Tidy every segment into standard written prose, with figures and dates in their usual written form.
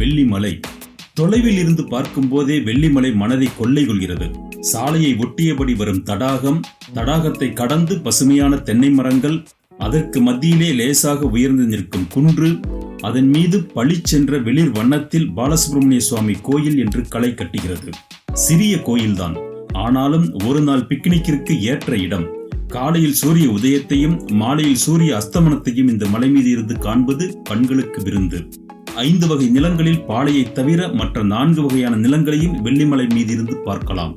வெள்ளிமலை. தொலைவில் இருந்து பார்க்கும் போதே வெள்ளிமலை மனதை கொள்ளை கொள்கிறது. சாலையை ஒட்டியபடி வரும் தடாகம், தடாகத்தை கடந்து பசுமையான தென்னை மரங்கள், அதற்கு மத்தியிலே லேசாக உயர்ந்து நிற்கும் குன்று, அதன் மீது பளிச்சென்ற வெளிர் வண்ணத்தில் பாலசுப்ரமணிய சுவாமி கோயில் என்று களை கட்டுகிறது. சிறிய கோயில்தான், ஆனாலும் ஒரு நாள் பிக்னிக்கிற்கு ஏற்ற இடம். காலையில் சூரிய உதயத்தையும் மாலையில் சூரிய அஸ்தமனத்தையும் இந்த மலை மீது இருந்து காண்பது கண்களுக்கு விருந்து. 5 வகை நிலங்களில் பாலையை தவிர மற்ற 4 வகையான நிலங்களையும் வெள்ளிமலை மீது இருந்து பார்க்கலாம்.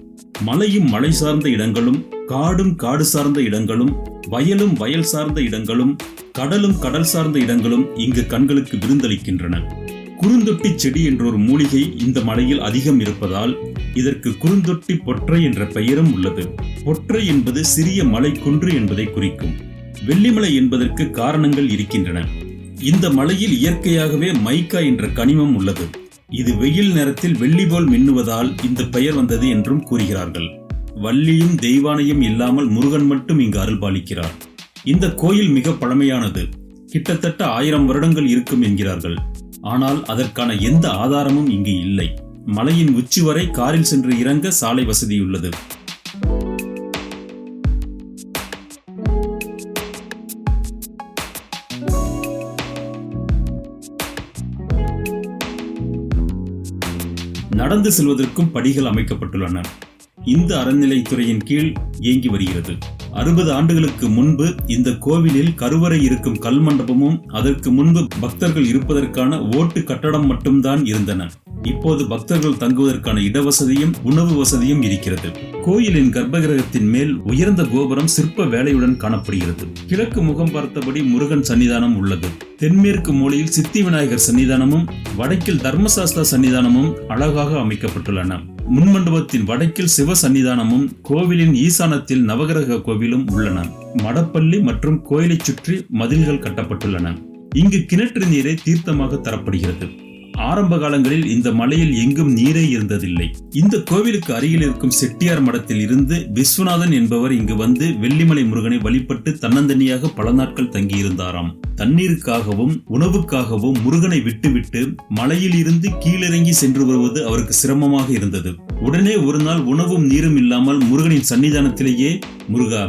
மலையும் மலை சார்ந்த இடங்களும், காடும் காடு சார்ந்த இடங்களும், வயலும் வயல் சார்ந்த இடங்களும், கடலும் கடல் சார்ந்த இடங்களும் இங்கு கண்களுக்கு விருந்தளிக்கின்றன. குறுந்தொட்டி செடி என்ற ஒரு மூலிகை இந்த மலையில் அதிகம் இருப்பதால் இதற்கு குறுந்தொட்டி பொற்றை என்ற பெயரும் உள்ளது. பொற்றை என்பது சிறிய மலை குன்று என்பதை குறிக்கும். வெள்ளிமலை என்பதற்கு காரணங்கள் இருக்கின்றன. இந்த மலையில் இயற்கையாகவே மைக்கா என்ற கனிமம் உள்ளது. இது வெயில் நேரத்தில் வெள்ளி போல் மின்னுவதால் இந்த பெயர் வந்தது என்றும் கூறுகிறார்கள். வள்ளியும் தெய்வானையும் இல்லாமல் முருகன் மட்டும் இங்கு அருள்பாலிக்கிறார். இந்த கோயில் மிக பழமையானது. கிட்டத்தட்ட 1000 வருடங்கள் இருக்கும் என்கிறார்கள். ஆனால் அதற்கான எந்த ஆதாரமும் இங்கு இல்லை. மலையின் உச்சி வரை காரில் சென்று இறங்க சாலை வசதியுள்ளது. நடந்து செல்வதற்கும் படிகள் அமைக்கப்பட்டுள்ளன. இந்த அறநிலைத்துறையின் கீழ் இயங்கி வருகிறது. 60 ஆண்டுகளுக்கு முன்பு இந்த கோவிலில் கருவறை இருக்கும் கல் மண்டபமும் அதற்கு முன்பு பக்தர்கள் இருப்பதற்கான ஓட்டு கட்டடம் மட்டும்தான் இருந்தன. இப்போது பக்தர்கள் தங்குவதற்கான இடவசதியும் உணவு வசதியும் இருக்கிறது. கோயிலின் கர்ப்பகிரகத்தின் மேல் உயர்ந்த கோபுரம் சிற்ப வேலையுடன் காணப்படுகிறது. கிழக்கு முகம் பார்த்தபடி முருகன் சன்னிதானம் உள்ளது. தென்மேற்கு மூலையில் சித்தி விநாயகர் சன்னிதானமும் வடக்கில் தர்மசாஸ்தா சன்னிதானமும் அழகாக அமைக்கப்பட்டுள்ளன. முன்மண்டபத்தின் வடக்கில் சிவ சன்னிதானமும் கோவிலின் ஈசானத்தில் நவகிரக கோவிலும் உள்ளன. மடப்பள்ளி மற்றும் கோயிலை சுற்றி மதில்கள் கட்டப்பட்டுள்ளன. இங்கு கிணற்று நீரை தீர்த்தமாக தரப்படுகிறது. ஆரம்ப காலங்களில் இந்த மலையில் எங்கும் நீரே இருந்ததில்லை. இந்த கோவிலுக்கு அருகில் இருக்கும் செட்டியார் மடத்தில் இருந்து விஸ்வநாதன் என்பவர் இங்கு வந்து வெள்ளிமலை முருகனை வழிபட்டு தன்னந்தனியாக பல நாட்கள் தங்கியிருந்தாராம். தண்ணீருக்காகவும் உணவுக்காகவும் முருகனை விட்டுவிட்டு மலையில் இருந்து கீழிறங்கி சென்று வருவது அவருக்கு சிரமமாக இருந்தது. உடனே ஒரு நாள் உணவும் நீரும் இல்லாமல் முருகனின் சன்னிதானத்திலேயே, முருகா,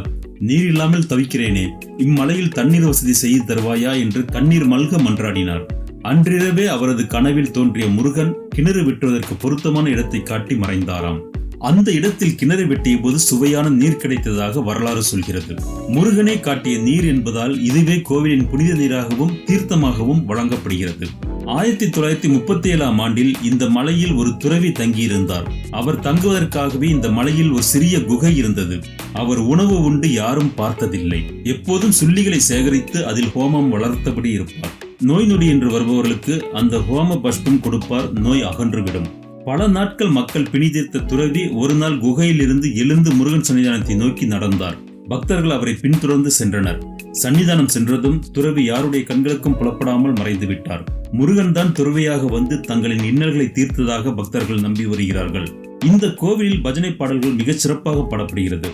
நீர் இல்லாமல் தவிக்கிறேனே, இம்மலையில் தண்ணீர் வசதி செய்து தருவாயா என்று கண்ணீர் மல்க மன்றாடினார். அன்றிரவே அவரது கனவில் தோன்றிய முருகன் கிணறு வெட்டுவதற்கு பொருத்தமான இடத்தை காட்டி மறைந்தாராம். அந்த இடத்தில் கிணறு வெட்டிய போது சுவையான நீர் கிடைத்ததாக வரலாறு சொல்கிறது. முருகனை காட்டிய நீர் என்பதால் இதுவே கோவிலின் புனித நீராகவும் தீர்த்தமாகவும் வழங்கப்படுகிறது. 1937ஆம் ஆண்டில் இந்த மலையில் ஒரு துறவி தங்கியிருந்தார். அவர் தங்குவதற்காகவே இந்த மலையில் ஒரு சிறிய குகை இருந்தது. அவர் உணவு உண்டு யாரும் பார்த்ததில்லை. எப்போதும் சுள்ளிகளை சேகரித்து அதில் ஹோமம் வளர்த்தபடி இருப்பார். நோய் நொடி என்று வருபவர்களுக்கு அந்த ஹோம பஷ்பம் கொடுப்பார். நோய் அகன்றுவிடும். பல நாட்கள் மக்கள் பிணிதீர்த்த துறவி ஒரு நாள் குகையிலிருந்து எழுந்து முருகன் சன்னிதானத்தை நோக்கி நடந்தார். பக்தர்கள் அவரை பின்தொடர்ந்து சென்றனர். சன்னிதானம் சென்றதும் துறவி யாருடைய கண்களுக்கும் புலப்படாமல் மறைந்து விட்டார். முருகன் தான் துறவியாக வந்து தங்களின் இன்னல்களை தீர்த்ததாக பக்தர்கள் நம்பி வருகிறார்கள். இந்த கோவிலில் பஜனை பாடல்கள் மிகச் சிறப்பாக பாடப்படுகிறது.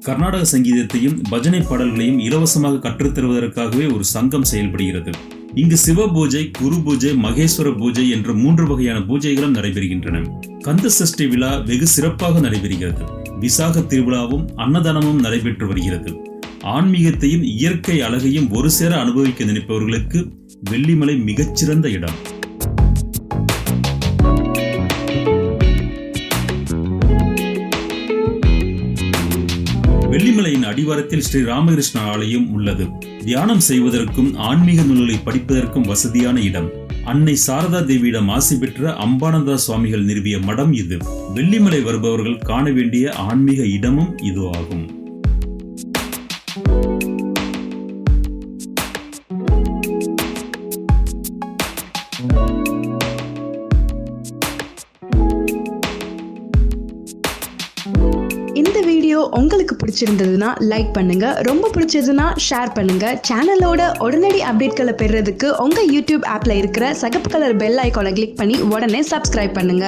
கர்நாடக சங்கீதத்தையும் பஜனை பாடல்களையும் இலவசமாக கற்றுத்தருவதற்காகவே ஒரு சங்கம் செயல்படுகிறது. இங்கு சிவ பூஜை, குரு பூஜை, மகேஸ்வர பூஜை என்ற 3 வகையான பூஜைகளும் நடைபெறுகின்றன. கந்த சஷ்டி விழா வெகு சிறப்பாக நடைபெறுகிறது. விசாக திருவிழாவும் அன்னதானமும் நடைபெற்று வருகிறது. ஆன்மீகத்தையும் இயற்கை அழகையும் ஒரு சேர அனுபவிக்க நினைப்பவர்களுக்கு வெள்ளிமலை மிகச்சிறந்த இடம். வெள்ளிமலையின் அடிவாரத்தில் ஸ்ரீ ராமகிருஷ்ண ஆலயம் உள்ளது. தியானம் செய்வதற்கும் ஆன்மீக நூல்களை படிப்பதற்கும் வசதியான இடம். அன்னை சாரதா தேவியிடம் ஆசி பெற்ற அம்பானந்தா சுவாமிகள் நிறுவிய மடம் இது. வெள்ளிமலை வருபவர்கள் காண வேண்டிய ஆன்மீக இடமும் இது ஆகும். இந்த வீடியோ உங்களுக்கு பிடிச்சிருந்ததுன்னா லைக் பண்ணுங்க, ரொம்ப பிடிச்சதுன்னா ஷேர் பண்ணுங்க. சேனலோட உடனடி அப்டேட்களை பெறுறதுக்கு உங்க யூடியூப் ஆப்ல இருக்கிற சகப்பு கலர் பெல் ஐகானை கிளிக் பண்ணி உடனே சப்ஸ்கிரைப் பண்ணுங்க.